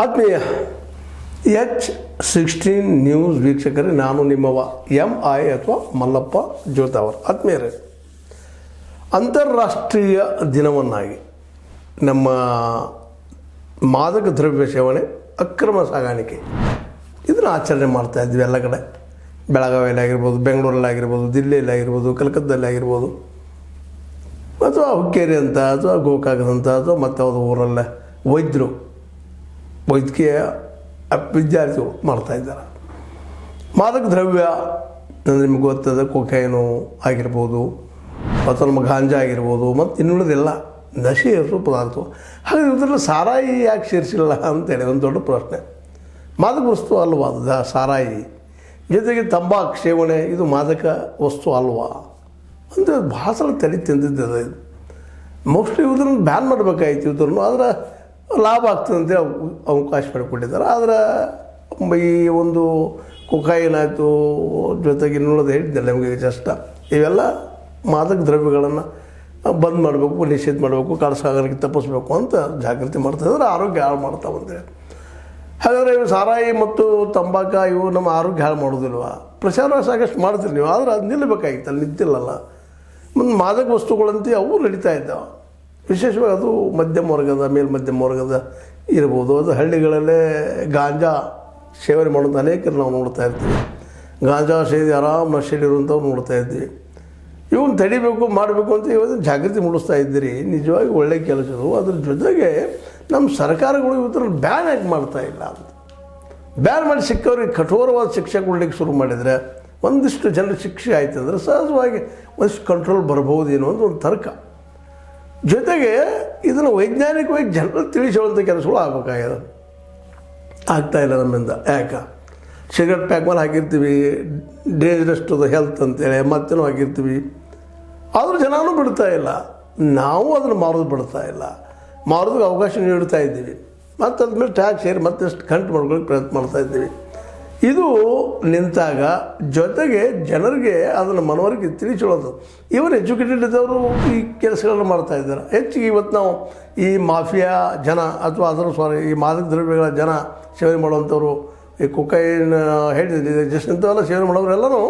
ಆತ್ಮೀಯ H16 news ವೀಕ್ಷಕರೇ, ನಾನು ನಿಮ್ಮವ MI ಅಥವಾ ಮಲ್ಲಪ್ಪ ಜೋತಾವರ್. ಆತ್ಮೀಯರೇ, ಅಂತಾರಾಷ್ಟ್ರೀಯ ದಿನವನ್ನಾಗಿ ನಮ್ಮ ಮಾದಕ ದ್ರವ್ಯ ಸೇವನೆ, ಅಕ್ರಮ ಸಾಗಾಣಿಕೆ ಇದನ್ನು ಆಚರಣೆ ಮಾಡ್ತಾ ಇದ್ವಿ ಎಲ್ಲ ಕಡೆ. ಬೆಳಗಾವಿಯಲ್ಲಿ ಆಗಿರ್ಬೋದು, ಬೆಂಗಳೂರಲ್ಲಿ ಆಗಿರ್ಬೋದು, ದಿಲ್ಲಿಯಲ್ಲಿ ಆಗಿರ್ಬೋದು, ಕಲ್ಕತ್ತದಲ್ಲಿ ಆಗಿರ್ಬೋದು, ಅಥವಾ ಹುಕ್ಕೇರಿ ಅಂತ, ಅಥವಾ ಗೋಕಾಕದಂತ, ಅಥವಾ ಮತ್ತಾವುದು ಊರಲ್ಲೇ ವೈದ್ಯಕೀಯ ವಿದ್ಯಾರ್ಥಿಗಳು ಮಾಡ್ತಾಯಿದ್ದಾರೆ. ಮಾದಕ ದ್ರವ್ಯ ಅಂದರೆ ನಿಮಗೆ ಗೊತ್ತದ ಕೊಕೈನು ಆಗಿರ್ಬೋದು, ಅಥವಾ ನಮ್ಮ ಗಾಂಜಾ ಆಗಿರ್ಬೋದು, ಮತ್ತು ಇನ್ನುಳಿದೆಲ್ಲ ನಶೆ ಇರೋ ಪದಾರ್ಥಗಳು. ಹಾಗೆ ಇದರಲ್ಲಿ ಸಾರಾಯಿ ಯಾಕೆ ಸೇರಿಸಿಲ್ಲ ಅಂತೇಳಿ ಒಂದು ದೊಡ್ಡ ಪ್ರಶ್ನೆ. ಮಾದಕ ವಸ್ತು ಅಲ್ವಾ ಅದು ಸಾರಾಯಿ? ಜೊತೆಗೆ ತಂಬಾಕು ಸೇವನೆ ಇದು ಮಾದಕ ವಸ್ತು ಅಲ್ವಾ ಅಂತ ಭಾಳ ಸಲ ತಲೆ ತಿಂದಿದ್ದದ. ಇದು ಮೋಸ್ಟ್ಲಿ ಇವ್ರನ್ನ ಬ್ಯಾನ್ ಮಾಡಬೇಕಾಯ್ತು. ಇವ್ರನ್ನು ಆದರೆ ಲಾಭ ಆಗ್ತದಂತೆ ಅವಕಾಶ ಮಾಡಿಕೊಟ್ಟಿದ್ದಾರೆ. ಆದರೆ ಈ ಒಂದು ಕೊಕೈನ್ ಆಯಿತು, ಜೊತೆಗೆ ಇನ್ನುಳಿದು ಹೇಳಿದ್ದೆ ನಮಗೆ ಜಸ್ಟ್ ಇವೆಲ್ಲ ಮಾದಕ ದ್ರವ್ಯಗಳನ್ನು ಬಂದ್ ಮಾಡಬೇಕು, ನಿಷೇಧ ಮಾಡಬೇಕು, ಕಾಳಸಾಗಾರಿಕೆ ತಪ್ಪಿಸ್ಬೇಕು ಅಂತ ಜಾಗೃತಿ ಮಾಡ್ತಾಯಿದ್ರೆ ಆರೋಗ್ಯ ಹಾಳು ಮಾಡ್ತಾ ಬಂದರೆ. ಹಾಗಾದರೆ ಇವು ಸಾರಾಯಿ ಮತ್ತು ತಂಬಾಕ ಇವು ನಮ್ಮ ಆರೋಗ್ಯ ಹಾಳು ಮಾಡೋದಿಲ್ವ? ಪ್ರಚಾರ ಸಾಕಷ್ಟು ಮಾಡ್ತೀರಿ ನೀವು, ಆದರೆ ಅದು ನಿಲ್ಲಬೇಕಾಗಿತ್ತು, ಅಲ್ಲಿ ನಿಂತಿಲ್ಲಲ್ಲ. ಮತ್ತು ಮಾದಕ ವಸ್ತುಗಳಂತೆ ಅವು ನಡೀತಾ ಇದ್ದಾವೆ. ವಿಶೇಷವಾಗಿ ಅದು ಮಧ್ಯಮ ವರ್ಗದ, ಮೇಲ್ಮಧ್ಯಮ ವರ್ಗದ ಇರ್ಬೋದು. ಅದು ಹಳ್ಳಿಗಳಲ್ಲೇ ಗಾಂಜಾ ಸೇವನೆ ಮಾಡೋದು ಅನೇಕರು ನಾವು ನೋಡ್ತಾ ಇರ್ತೀವಿ. ಗಾಂಜಾ ಸೇದಿ ಆರಾಮ್ ನಶೆಯಲ್ಲಿರುವಂಥವ್ರು ನೋಡ್ತಾ ಇದ್ವಿ. ಇವನ್ನ ತಡಿಬೇಕು, ಮಾಡಬೇಕು ಅಂತ ಇವತ್ತು ಜಾಗೃತಿ ಮೂಡಿಸ್ತಾ ಇದ್ದೀರಿ. ನಿಜವಾಗಿ ಒಳ್ಳೆಯ ಕೆಲಸದು. ಅದ್ರ ಜೊತೆಗೆ ನಮ್ಮ ಸರ್ಕಾರಗಳು ಇವತ್ತನ್ನು ಬ್ಯಾನ್ ಯಾಕೆ ಮಾಡ್ತಾ ಇಲ್ಲ ಅಂತ. ಬ್ಯಾನ್ ಮಾಡಿ ಸಿಕ್ಕವ್ರಿಗೆ ಕಠೋರವಾದ ಶಿಕ್ಷೆ ಕೊಡಲಿಕ್ಕೆ ಶುರು ಮಾಡಿದರೆ, ಒಂದಿಷ್ಟು ಜನರ ಶಿಕ್ಷೆ ಆಯ್ತು ಅಂದರೆ ಸಹಜವಾಗಿ ಒಂದಿಷ್ಟು ಕಂಟ್ರೋಲ್ ಬರ್ಬೋದೇನೋ ಅಂತ ಒಂದು ತರ್ಕ. ಜೊತೆಗೆ ಇದನ್ನು ವೈಜ್ಞಾನಿಕವಾಗಿ ಜನರು ತಿಳಿಸುವಂಥ ಕೆಲಸಗಳು ಆಗಬೇಕಾಗ್ಯದ. ಆಗ್ತಾಯಿಲ್ಲ ನಮ್ಮಿಂದ. ಯಾಕೆ? ಸಿಗರೆಟ್ ಪ್ಯಾಕ್ ಮೇಲೆ ಹಾಕಿರ್ತೀವಿ, ಡೇಂಜರಸ್ ಟು ದ ಹೆಲ್ತ್ ಅಂತೇಳಿ ಮತ್ತೇನೋ ಹಾಕಿರ್ತೀವಿ. ಆದರೂ ಜನನೂ ಬಿಡ್ತಾ ಇಲ್ಲ. ನಾವು ಅದನ್ನು ಮಾರೋದು ಬಿಡ್ತಾ ಇಲ್ಲ. ಮಾರೋದಕ್ಕೆ ಅವಕಾಶ ನೀಡ್ತಾ ಇದ್ದೀವಿ. ಮತ್ತು ಅದ್ಮೇಲೆ ಟ್ಯಾಕ್ಸ್ ಸೇರಿ ಮತ್ತಷ್ಟು ಕಂಟ್ರೋಲ್ ಮಾಡ್ಕೊಳ್ಳೋಕೆ ಪ್ರಯತ್ನ ಮಾಡ್ತಾಯಿದ್ದೀವಿ. ಇದು ನಿಂತಾಗ ಜೊತೆಗೆ ಜನರಿಗೆ ಅದನ್ನು ಮನವರಿಕೆ ತಿಳಿಸೋದು. ಇವರು ಎಜುಕೇಟೆಡ್ ಇದ್ದವರು ಈ ಕೆಲಸಗಳನ್ನು ಮಾಡ್ತಾಯಿದ್ದಾರೆ. ಹೆಚ್ಚಿಗೆ ಇವತ್ತು ನಾವು ಈ ಮಾಫಿಯಾ ಜನ ಅಥವಾ ಈ ಮಾದಕ ದ್ರವ್ಯಗಳ ಜನ ಸೇವನೆ ಮಾಡುವಂಥವ್ರು, ಈ ಕೊಕೈನ್ ಹೇಳಿದ್ರೆ ಜಸ್ಟ್ ಇಂಥವೆಲ್ಲ ಸೇವನೆ ಮಾಡೋರೆಲ್ಲರೂ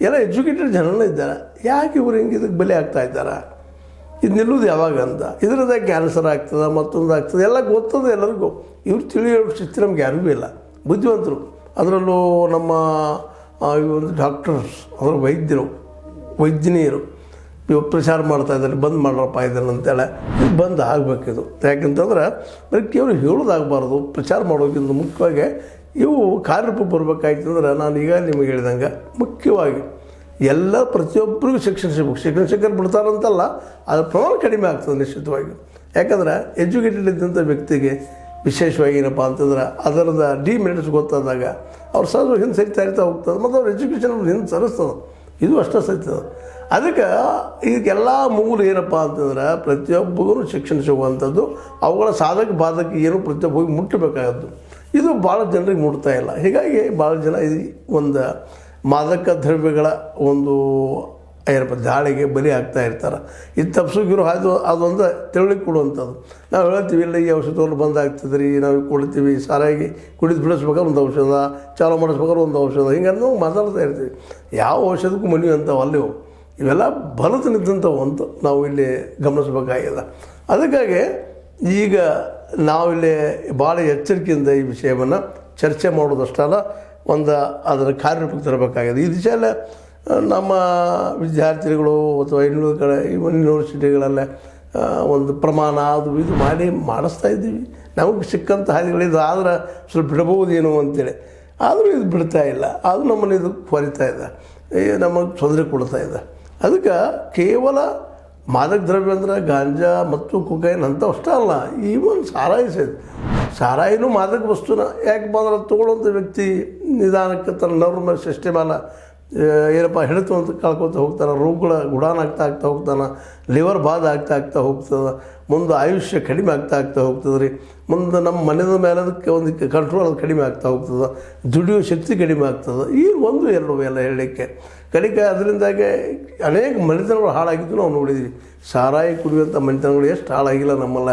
ಎಲ್ಲ ಎಜುಕೇಟೆಡ್ ಜನನೇ ಇದ್ದಾರೆ. ಯಾಕೆ ಇವರು ಹಿಂಗೆ ಇದಕ್ಕೆ ಬಲಿ ಆಗ್ತಾಯಿದ್ದಾರೆ? ಇದು ನಿಲ್ಲೋದು ಯಾವಾಗ ಅಂತ. ಇದರಿಂದ ಕ್ಯಾನ್ಸರ್ ಆಗ್ತದೆ, ಮತ್ತೊಂದು ಆಗ್ತದೆ, ಎಲ್ಲ ಗೊತ್ತದ ಎಲ್ಲರಿಗೂ. ಇವ್ರು ತಿಳಿಯೋ ಶಿಸ್ತು ನಮ್ಗೆ ಯಾರಿಗೂ ಇಲ್ಲ, ಬುದ್ಧಿವಂತರು. ಅದರಲ್ಲೂ ನಮ್ಮ ಒಂದು ಡಾಕ್ಟರ್ಸ್, ಅದರ ವೈದ್ಯನೀಯರು ಇವು ಪ್ರಚಾರ ಮಾಡ್ತಾಯಿದ್ದಾರೆ, ಬಂದ್ ಮಾಡ್ರಪ್ಪ ಇದನ್ನು ಅಂತೇಳಿ. ಇದು ಬಂದ್ ಆಗಬೇಕಿದು. ಯಾಕೆಂತಂದ್ರೆ ಬರೀ ಕೇವಲ ಹೇಳೋದಾಗಬಾರ್ದು, ಪ್ರಚಾರ ಮಾಡೋಕ್ಕಿಂತ ಮುಖ್ಯವಾಗಿ ಇವು ಕಾರ್ಯರೂಪಕ್ಕೆ ಬರಬೇಕಾಯ್ತು. ಅಂದ್ರೆ ನಾನು ಈಗ ನಿಮಗೆ ಹೇಳಿದಂಗೆ ಮುಖ್ಯವಾಗಿ ಎಲ್ಲ ಪ್ರತಿಯೊಬ್ಬರಿಗೂ ಶಿಕ್ಷಣ ಸಿಗಬೇಕು. ಶಿಕ್ಷಕರು ಬಿಡ್ತಾರಂತಲ್ಲ, ಅದರ ಪ್ರಮಾಣ ಕಡಿಮೆ ಆಗ್ತದೆ ನಿಶ್ಚಿತವಾಗಿ. ಯಾಕಂದ್ರೆ ಎಜುಕೇಟೆಡ್ ಇದ್ದಂಥ ವ್ಯಕ್ತಿಗೆ ವಿಶೇಷವಾಗಿ ಏನಪ್ಪ ಅಂತಂದ್ರೆ ಅದರದ ಡಿಮೆರಿಟ್ಸ್ ಗೊತ್ತಾದಾಗ ಅವ್ರು ಸಹಜವಾಗಿ ಹಿಂದೆ ಸರಿತಾ ಹೋಗ್ತದೆ. ಮತ್ತು ಅವ್ರ ಎಜುಕೇಷನ್ ಅವ್ರು ಹಿಂದೆ ಸರಿಸ್ತದೆ. ಇದು ಅಷ್ಟೇ ಸರಿತದೆ. ಅದಕ್ಕೆ ಇದಕ್ಕೆಲ್ಲ ಮೂಲ ಏನಪ್ಪ ಅಂತಂದ್ರೆ ಪ್ರತಿಯೊಬ್ಬರಿಗೂ ಶಿಕ್ಷಣ ಸಿಗುವಂಥದ್ದು, ಅವುಗಳ ಸಾಧಕ ಬಾಧಕ ಏನು ಪ್ರತಿಯೊಬ್ಬರಿಗೆ ಮುಟ್ಟಬೇಕಾಗದ್ದು. ಇದು ಭಾಳ ಜನರಿಗೆ ಮುಟ್ತಾ ಇಲ್ಲ. ಹೀಗಾಗಿ ಭಾಳ ಜನ ಈ ಒಂದು ಮಾದಕ ದ್ರವ್ಯಗಳ ಒಂದು ಏನಪ್ಪ ದಾಳಿಗೆ ಬಲಿ ಆಗ್ತಾ ಇರ್ತಾರೆ. ಇದು ತಪ್ಪಿಸೋಗಿರೋ ಅದೊಂದು ತಿಳಿದು ಕೊಡುವಂಥದ್ದು. ನಾವು ಹೇಳ್ತೀವಿ, ಇಲ್ಲ ಈ ಔಷಧಗಳು ಬಂದಾಗ್ತದೆ ರೀ, ನಾವು ಕೊಡ್ತೀವಿ, ಸಾರಾಗಿ ಕುಡಿದು ಬಿಡಿಸ್ಬೇಕಾದ್ರೆ ಒಂದು ಔಷಧ, ಚಾಲು ಮಾಡಿಸ್ಬೇಕಾದ್ರೆ ಒಂದು ಔಷಧ, ಹಿಂಗೆ ನಾವು ಮಾತಾಡ್ತಾ ಇರ್ತೀವಿ. ಯಾವ ಔಷಧಕ್ಕೂ ಮನೆಯುವಂಥವು ಅಲ್ಲಿವು. ಇವೆಲ್ಲ ಬಲತು ನಿಂತಂಥವು ಅಂತ ನಾವು ಇಲ್ಲಿ ಗಮನಿಸಬೇಕಾಗಿದೆ. ಅದಕ್ಕಾಗಿ ಈಗ ನಾವಿಲ್ಲಿ ಭಾಳ ಎಚ್ಚರಿಕೆಯಿಂದ ಈ ವಿಷಯವನ್ನು ಚರ್ಚೆ ಮಾಡೋದಷ್ಟಲ್ಲ, ಅದನ್ನು ಕಾರ್ಯರೂಪಕ್ಕೆ ತರಬೇಕಾಗಿದೆ. ಈ ದಿಶೆಯಲ್ಲೇ ನಮ್ಮ ವಿದ್ಯಾರ್ಥಿಗಳು ಅಥವಾ ಇನ್ನೂರು ಕಡೆ ಯೂನಿವರ್ಸಿಟಿಗಳಲ್ಲೇ ಒಂದು ಪ್ರಮಾಣ ಅದು ಇದು ಮಾಡಿಸ್ತಾ ಇದ್ದೀವಿ. ನಮಗೆ ಸಿಕ್ಕಂಥ ಹಾದಿಗಳಿದು, ಆದ್ರೆ ಸ್ವಲ್ಪ ಬಿಡಬಹುದೇನೋ ಅಂತೇಳಿ. ಆದರೂ ಇದು ಬಿಡ್ತಾ ಇಲ್ಲ. ಅದು ನಮ್ಮನ್ನು ಇದು ಹೊರಿತಾ ಇದೆ, ನಮಗೆ ತೊಂದರೆ ಕೊಡ್ತಾ ಇದೆ. ಅದಕ್ಕೆ ಕೇವಲ ಮಾದಕ ದ್ರವ್ಯ ಅಂದರೆ ಗಾಂಜಾ ಮತ್ತು ಕೊಕೈನ್ ಅಂತ ಅಷ್ಟೇ ಅಲ್ಲ, ಈವನ್ ಸಾರಾಯಿನೂ ಮಾದಕ ವಸ್ತುನ. ಯಾಕೆ ಬಂದ್ರೆ ತೊಗೊಳ್ಳೋಂಥ ವ್ಯಕ್ತಿ ನಿಧಾನಕ್ಕೆ ತನ್ನ ನರ್ವ್ ಸಿಸ್ಟಮ್ ಎಲ್ಲ ಏನಪ್ಪ ಹಿಡಿತು ಅಂತ ಕಳ್ಕೊತ ಹೋಗ್ತಾನೆ, ರೋಗಗಳ ಗುಡಾನ ಆಗ್ತಾ ಹೋಗ್ತಾನೆ, ಲಿವರ್ ಬಾಧ ಆಗ್ತಾ ಹೋಗ್ತದೆ, ಮುಂದೆ ಆಯುಷ್ಯ ಕಡಿಮೆ ಆಗ್ತಾ ಹೋಗ್ತದೆ ರೀ. ಮುಂದೆ ನಮ್ಮ ಮನೆಯ ಮೇಲೆ ಅದಕ್ಕೆ ಒಂದು ಕಂಟ್ರೋಲ್ ಅದು ಕಡಿಮೆ ಆಗ್ತಾ ಹೋಗ್ತದೆ, ದುಡಿಯೋ ಶಕ್ತಿ ಕಡಿಮೆ ಆಗ್ತದೆ. ಈ ಒಂದು ಎರಡು ಎಲ್ಲ ಹೇಳಲಿಕ್ಕೆ ಕಡಿಕೆ. ಅದರಿಂದಾಗೆ ಅನೇಕ ಮನೆತನಗಳು ಹಾಳಾಗಿದ್ದು ನಾವು ನೋಡಿದ್ವಿ. ಸಾರಾಯಿ ಕುಡಿಯುವಂಥ ಮನೆತನಗಳು ಎಷ್ಟು ಹಾಳಾಗಿಲ್ಲ ನಮ್ಮಲ್ಲ.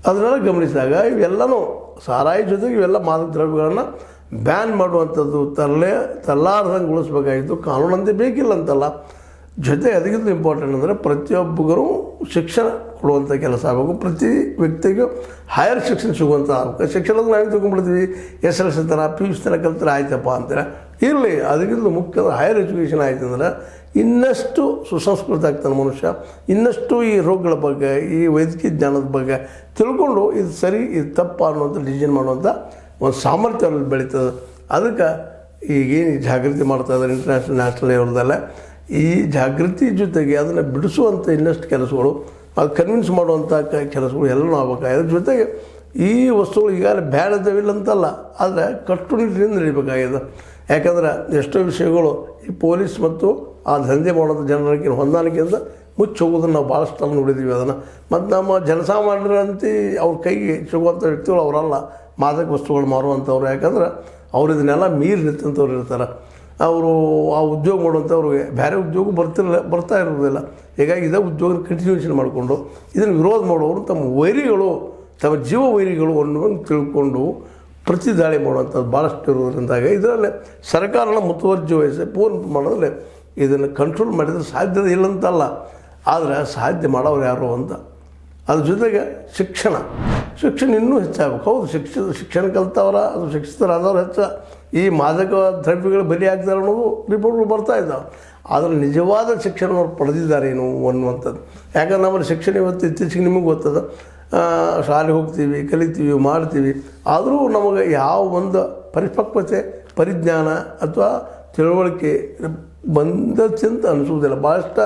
ಅದನ್ನೆಲ್ಲ ಗಮನಿಸಿದಾಗ ಇವೆಲ್ಲನೂ ಸಾರಾಯಿ ಜೊತೆಗೆ ಇವೆಲ್ಲ ಮಾದಕ ದ್ರವ್ಯಗಳನ್ನು ಬ್ಯಾನ್ ಮಾಡುವಂಥದ್ದು ತಲ್ಲಾರ್ದಂಗೊಳಿಸ್ಬೇಕಾಗಿತ್ತು. ಕಾನೂನಂತೆ ಬೇಕಿಲ್ಲ ಅಂತಲ್ಲ. ಜೊತೆ ಅದಕ್ಕಿಂತ ಇಂಪಾರ್ಟೆಂಟ್ ಅಂದರೆ ಪ್ರತಿಯೊಬ್ಬರು ಶಿಕ್ಷಣ ಕೊಡುವಂಥ ಕೆಲಸ ಆಗಬೇಕು. ಪ್ರತಿ ವ್ಯಕ್ತಿಗೂ ಹೈಯರ್ ಶಿಕ್ಷಣ ಸಿಗುವಂಥ ಆಗಬೇಕು. ಶಿಕ್ಷಣದ ನಾವೇ ತೊಗೊಂಡ್ಬಿಡ್ತೀವಿ, SSLC ತನಕ PUC ತನಕ ಕಲ್ತ್ರೆ ಆಯ್ತಪ್ಪ ಅಂತಾರೆ. ಇರಲಿ, ಅದಕ್ಕಿಂತ ಮುಖ್ಯ ಹೈಯರ್ ಎಜುಕೇಷನ್ ಆಯ್ತು ಅಂದ್ರೆ ಇನ್ನಷ್ಟು ಸುಸಂಸ್ಕೃತ ಆಗ್ತಾನೆ ಮನುಷ್ಯ. ಇನ್ನಷ್ಟು ಈ ರೋಗಗಳ ಬಗ್ಗೆ, ಈ ವೈದ್ಯಕೀಯ ಜ್ಞಾನದ ಬಗ್ಗೆ ತಿಳ್ಕೊಂಡು ಇದು ಸರಿ ಇದು ತಪ್ಪ ಅನ್ನುವಂಥ ಡಿಸಿಷನ್ ಮಾಡುವಂಥ ಒಂದು ಸಾಮರ್ಥ್ಯ ಅಲ್ಲಿ ಬೆಳೀತದೆ. ಅದಕ್ಕೆ ಈಗೇನು ಜಾಗೃತಿ ಮಾಡ್ತಾಯಿದ್ದಾರೆ ಇಂಟರ್ನ್ಯಾಷನಲ್ ನ್ಯಾಷನಲ್ ಲೆವೆಲ್ದಲ್ಲ, ಈ ಜಾಗೃತಿ ಜೊತೆಗೆ ಅದನ್ನು ಬಿಡಿಸುವಂಥ ಇನ್ನಷ್ಟು ಕೆಲಸಗಳು, ಅದು ಕನ್ವಿನ್ಸ್ ಮಾಡುವಂಥ ಕೆಲಸಗಳು ಎಲ್ಲನೂ ಆಗ್ಬೇಕಾಗಿದೆ. ಅದ್ರ ಜೊತೆಗೆ ಈ ವಸ್ತುಗಳು ಈಗಾಗಲೇ ಬ್ಯಾಡದವಿಲ್ಲ ಅಂತಲ್ಲ, ಆದರೆ ಕಟ್ಟುನಿಟ್ಟಿನಿಂದ ನಡೀಬೇಕಾಗಿದೆ. ಯಾಕಂದ್ರೆ ಎಷ್ಟೋ ವಿಷಯಗಳು ಈ ಪೊಲೀಸ್ ಮತ್ತು ಆ ದಂಧೆ ಮಾಡೋಂಥ ಜನರಿಗೆ ಹೊಂದಾಣಿಕೆಯಿಂದ ಮುಚ್ಚಿ ಹೋಗೋದನ್ನು ನಾವು ಭಾಳಷ್ಟು ಅಲ್ಲಿ ನೋಡಿದ್ದೀವಿ. ಅದನ್ನು ಮತ್ತು ನಮ್ಮ ಜನಸಾಮಾನ್ಯರಂತೆ ಅವ್ರ ಕೈಗೆ ಸಿಗುವಂಥ ವ್ಯಕ್ತಿಗಳು ಅವರಲ್ಲ ಮಾದಕ ವಸ್ತುಗಳು ಮಾರುವಂಥವ್ರು. ಯಾಕಂದ್ರೆ ಅವ್ರು ಇದನ್ನೆಲ್ಲ ಮೀರಿ ನಿಂತಂಥವ್ರು ಇರ್ತಾರೆ. ಅವರು ಆ ಉದ್ಯೋಗ ಮಾಡುವಂಥವ್ರಿಗೆ ಬೇರೆ ಉದ್ಯೋಗ ಬರ್ತಾ ಇರೋದಿಲ್ಲ. ಹೀಗಾಗಿ ಇದೇ ಉದ್ಯೋಗ ಕಂಟಿನ್ಯೂಷನ್ ಮಾಡಿಕೊಂಡು ಇದನ್ನು ವಿರೋಧ ಮಾಡೋರು ತಮ್ಮ ವೈರಿಗಳು, ತಮ್ಮ ಜೀವ ವೈರಿಗಳು ಅನ್ನೋದನ್ನು ತಿಳ್ಕೊಂಡು ಪ್ರತಿ ದಾಳಿ ಮಾಡುವಂಥದ್ದು ಭಾಳಷ್ಟು ಇರೋದ್ರಿಂದಾಗ ಇದರಲ್ಲೇ ಸರ್ಕಾರನ ಮುತುವರ್ಜಿ ವಹಿಸಿ ಪೂರ್ಣ ಪ್ರಮಾಣದಲ್ಲಿ ಇದನ್ನು ಕಂಟ್ರೋಲ್ ಮಾಡಿದರೆ ಸಾಧ್ಯತೆ ಇಲ್ಲಂತಲ್ಲ, ಆದರೆ ಸಾಧ್ಯ ಮಾಡೋರು ಯಾರು ಅಂತ. ಅದ್ರ ಜೊತೆಗೆ ಶಿಕ್ಷಣ ಇನ್ನೂ ಹೆಚ್ಚಾಗಬೇಕು. ಹೌದು, ಶಿಕ್ಷಣ ಕಲ್ತವ್ರ ಅದು ಶಿಕ್ಷಿತರಾದವ್ರು ಹೆಚ್ಚು ಈ ಮಾದಕ ದ್ರವ್ಯಗಳು ಬಲಿ ಆಗ್ತಾರೆ ಅನ್ನೋದು ರಿಪೋರ್ಟ್ಗಳು ಬರ್ತಾ ಇದ್ದಾವೆ. ಆದರೆ ನಿಜವಾದ ಶಿಕ್ಷಣವ್ರು ಪಡೆದಿದ್ದಾರೇನು ಅನ್ನುವಂಥದ್ದು. ಯಾಕಂದ್ರೆ ನಮ್ಮಲ್ಲಿ ಶಿಕ್ಷಣ ಇವತ್ತು ಇತ್ತೀಚೆಗೆ ನಿಮಗೆ ಗೊತ್ತದ, ಶಾಲೆಗೆ ಹೋಗ್ತೀವಿ, ಕಲಿತೀವಿ, ಮಾಡ್ತೀವಿ, ಆದರೂ ನಮಗೆ ಯಾವ ಒಂದು ಪರಿಪಕ್ವತೆ, ಪರಿಜ್ಞಾನ ಅಥವಾ ತಿಳುವಳಿಕೆ ಬಂದಚ್ಚಂತ ಅನಿಸುವುದಿಲ್ಲ. ಭಾಳಷ್ಟು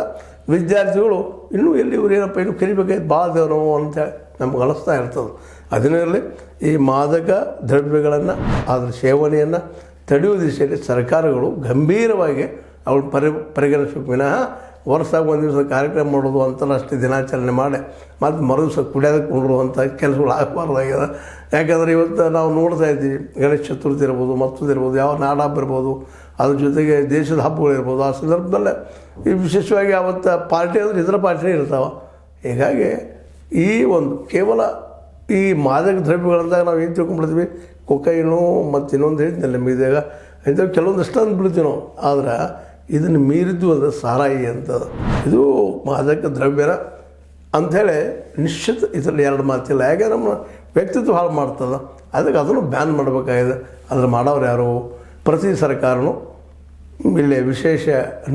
ವಿದ್ಯಾರ್ಥಿಗಳು ಇನ್ನೂ ಎಲ್ಲಿ ಇವರು ಏನಪ್ಪ ಇನ್ನೂ ಕಲಿಬೇಕಾಯ್ತು ಭಾಳ ದೇವನೋ ಅಂತೇಳಿ ನಮ್ಗೆ ಅನಿಸ್ತಾ ಇರ್ತದೆ. ಅದನ್ನಲ್ಲಿ ಈ ಮಾದಕ ದ್ರವ್ಯಗಳನ್ನು ಅದರ ಸೇವನೆಯನ್ನು ತಡೆಯುವ ದಿಶೆಯಲ್ಲಿ ಸರ್ಕಾರಗಳು ಗಂಭೀರವಾಗಿ ಅವಳು ಪರಿಗಣಿಸಬೇಕು. ವಿನಃ ವರ್ಷದಾಗ ಒಂದು ದಿವಸ ಕಾರ್ಯಕ್ರಮ ಮಾಡೋದು, ಅಂತಾರಾಷ್ಟ್ರೀಯ ದಿನಾಚರಣೆ ಮಾಡಿ ಮತ್ತು ಮರುದಿವಸ ಕುಡಿಯೋದಕ್ಕೆ ಕೊಂಡಿರುವಂಥ ಕೆಲಸಗಳು ಆಗಬಾರ್ದಾಗಿದೆ. ಯಾಕಂದರೆ ಇವತ್ತು ನಾವು ನೋಡ್ತಾ ಇದ್ದೀವಿ, ಗಣೇಶ ಚತುರ್ಥಿ ಇರ್ಬೋದು, ಮತ್ತೊಂದಿರ್ಬೋದು, ಯಾವ ನಾಡಹಬ್ಬ ಇರ್ಬೋದು, ಅದ್ರ ಜೊತೆಗೆ ದೇಶದ ಹಬ್ಬಗಳಿರ್ಬೋದು. ಆ ಸಂದರ್ಭದಲ್ಲೇ ಈ ವಿಶೇಷವಾಗಿ ಆವತ್ತು ಪಾರ್ಟಿ ಅಂದರೆ ಇದರ ಪಾರ್ಟಿನೇ ಇರ್ತಾವೆ. ಹೀಗಾಗಿ ಈ ಒಂದು ಕೇವಲ ಈ ಮಾದಕ ದ್ರವ್ಯಗಳಂದಾಗ ನಾವು ಏನು ತಿಳ್ಕೊಂಡ್ಬಿಡ್ತೀವಿ, ಕೊಕೈನು ಮತ್ತು ಇನ್ನೊಂದು ಹೇಳಿದ್ನಲ್ಲ ಮೀದಾಗ ಇಂಥವು ಕೆಲವೊಂದಷ್ಟು ಅಂದ್ಬಿಡ್ತೀವಿ ನಾವು. ಆದ್ರೆ ಇದನ್ನು ಮೀರಿದ್ದು ಅಂದರೆ ಸಾರಾಯಿ ಅಂತದ. ಇದು ಮಾದಕ ದ್ರವ್ಯರ ಅಂಥೇಳಿ ನಿಶ್ಚಿತ ಇದರಲ್ಲಿ ಎರಡು ಮಾತಿಲ್ಲ. ಯಾಕೆ ನಮ್ಮ ವ್ಯಕ್ತಿತ್ವ ಹಾಳು ಮಾಡ್ತದೆ. ಅದಕ್ಕೆ ಅದನ್ನು ಬ್ಯಾನ್ ಮಾಡಬೇಕಾಗಿದೆ. ಅದ್ರ ಮಾಡೋರು ಯಾರು? ಪ್ರತಿ ಸರ್ಕಾರನೂ ಇಲ್ಲಿ ವಿಶೇಷ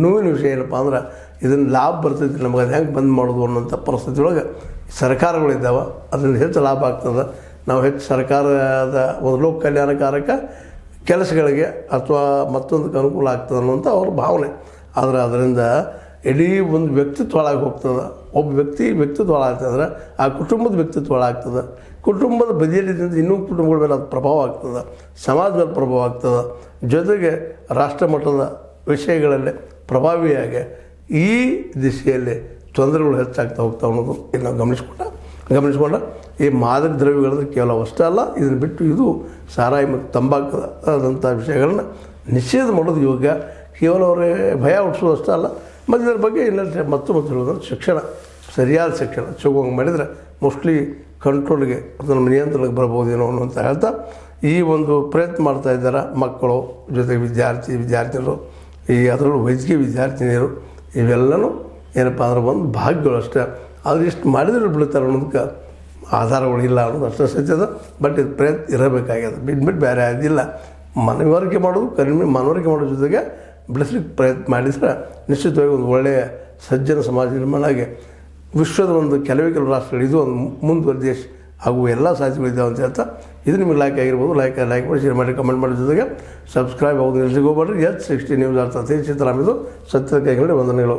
ನೋವಿನ ವಿಷಯ ಏನಪ್ಪ ಅಂದ್ರೆ ಇದನ್ನು ಲಾಭ ಬರ್ತೈತಿ ನಮಗೆ, ಅದು ಹೆಂಗೆ ಬಂದ್ ಮಾಡೋದು ಅನ್ನೋಂಥ ಪರಿಸ್ಥಿತಿ ಒಳಗೆ ಸರ್ಕಾರಗಳಿದ್ದಾವೆ. ಅದರಿಂದ ಹೆಚ್ಚು ಲಾಭ ಆಗ್ತದೆ. ನಾವು ಹೆಚ್ಚು ಸರ್ಕಾರದ ಒಂದು ಲೋಕ ಕಲ್ಯಾಣಕಾರಕ ಕೆಲಸಗಳಿಗೆ ಅಥವಾ ಮತ್ತೊಂದಕ್ಕೆ ಅನುಕೂಲ ಆಗ್ತದೆ ಅನ್ನುವಂಥ ಅವ್ರ ಭಾವನೆ. ಆದರೆ ಅದರಿಂದ ಇಡೀ ಒಂದು ವ್ಯಕ್ತಿತ್ವ ಹಾಳಾಗಿ ಹೋಗ್ತದೆ. ಒಬ್ಬ ವ್ಯಕ್ತಿತ್ವ ಹಾಳಾಗ್ತದ್ರೆ ಆ ಕುಟುಂಬದ ವ್ಯಕ್ತಿತ್ವ ಹಾಳಾಗ್ತದೆ. ಕುಟುಂಬದ ಬದಿಯಲ್ಲಿದ್ದಂಥ ಇನ್ನೂ ಕುಟುಂಬಗಳ ಮೇಲೆ ಅದು ಪ್ರಭಾವ ಆಗ್ತದೆ, ಸಮಾಜದ ಮೇಲೆ ಪ್ರಭಾವ ಆಗ್ತದೆ. ಜೊತೆಗೆ ರಾಷ್ಟ್ರ ಮಟ್ಟದ ವಿಷಯಗಳಲ್ಲಿ ಪ್ರಭಾವಿಯಾಗಿ ಈ ದಿಶೆಯಲ್ಲಿ ತೊಂದರೆಗಳು ಹೆಚ್ಚಾಗ್ತಾ ಹೋಗ್ತಾವೆ ಅನ್ನೋದು ಇಲ್ಲಿ ನಾವು ಗಮನಿಸ್ಕೊಂಡ ಈ ಮಾದಕ ದ್ರವ್ಯಗಳಂದ್ರೆ ಕೇವಲ ಅಷ್ಟೇ ಅಲ್ಲ, ಇದನ್ನು ಬಿಟ್ಟು ಇದು ಸಾರಾಯಿ ಮತ್ತು ತಂಬಾಕುದಂಥ ವಿಷಯಗಳನ್ನ ನಿಷೇಧ ಮಾಡೋದು ಯೋಗ್ಯ. ಕೇವಲ ಅವರಿಗೆ ಭಯ ಹುಟ್ಟಿಸೋದು ಅಷ್ಟೇ ಅಲ್ಲ, ಮತ್ತು ಇದರ ಬಗ್ಗೆ ಇನ್ನಷ್ಟು ಮತ್ತು ಹೇಳೋದಂದ್ರೆ ಶಿಕ್ಷಣ, ಸರಿಯಾದ ಶಿಕ್ಷಣ ಸಿಗುವಂಗೆ ಮಾಡಿದರೆ ಮೋಸ್ಟ್ಲಿ ಕಂಟ್ರೋಲ್ಗೆ ಅದನ್ನು ನಿಯಂತ್ರಣಕ್ಕೆ ಬರ್ಬೋದೇನೋ ಅನ್ನುವಂತ ಹೇಳ್ತಾ ಈ ಒಂದು ಪ್ರಯತ್ನ ಮಾಡ್ತಾ ಇದ್ದಾರೆ ಮಕ್ಕಳು, ಜೊತೆಗೆ ವಿದ್ಯಾರ್ಥಿನಿಯರು, ಈ ಅದರಲ್ಲೂ ವೈದ್ಯಕೀಯ ವಿದ್ಯಾರ್ಥಿನಿಯರು. ಇವೆಲ್ಲನೂ ಏನಪ್ಪ ಅಂದ್ರೆ ಒಂದು ಭಾಗ್ಯಗಳು ಅಷ್ಟೇ. ಆದರೆ ಇಷ್ಟು ಮಾಡಿದ್ರೆ ಬಿಡ್ತಾರೆ ಅನ್ನೋದಕ್ಕೆ ಆಧಾರಗಳು ಇಲ್ಲ ಅನ್ನೋದು ಅಷ್ಟೇ ಸತ್ಯದ. ಬಟ್ ಇದು ಪ್ರಯತ್ನ ಇರಬೇಕಾಗ್ಯದ, ಬಿಟ್ಬಿಟ್ಟು ಬೇರೆ ಅದಿಲ್ಲ. ಮನವರಿಕೆ ಮಾಡೋದು ಮನವರಿಕೆ ಮಾಡೋ ಜೊತೆಗೆ ಬಿಡಿಸ್ಲಿಕ್ಕೆ ಪ್ರಯತ್ನ ಮಾಡಿದ್ರೆ ನಿಶ್ಚಿತವಾಗಿ ಒಂದು ಒಳ್ಳೆಯ ಸಜ್ಜನ ಸಮಾಜ ನಿರ್ಮಾಣ ಆಗಿ ವಿಶ್ವದ ಒಂದು ಕೆಲವು ರಾಷ್ಟ್ರಗಳು ಇದು ಒಂದು ಮುಂದುವರೆದ ದೇಶ ಆಗುವ ಎಲ್ಲ ಸಾಧ್ಯತೆಗಳಿದ್ದಾವೆ ಅಂತ ಹೇಳ್ತಾ ಇದು ನಿಮಗೆ ಲೈಕ್ ಆಗಿರ್ಬೋದು. ಲೈಕ್ ಮಾಡಿ, ಶೇರ್ ಮಾಡಿ, ಕಮೆಂಟ್ ಮಾಡೋ ಜೊತೆಗೆ ಸಬ್ಸ್ಕ್ರೈಬ್ ಆಗೋದು ನಿಲ್ಸಿಗೆ ಹೋಗ್ಬೇಡ್ರಿ. H60 ನ್ಯೂಸ್ ಅರ್ಥ ಸಿದ್ದರಾಮಯ್ಯ ಸತ್ಯದ ಕೈಗಳಲ್ಲಿ ವಂದನೆಗಳು.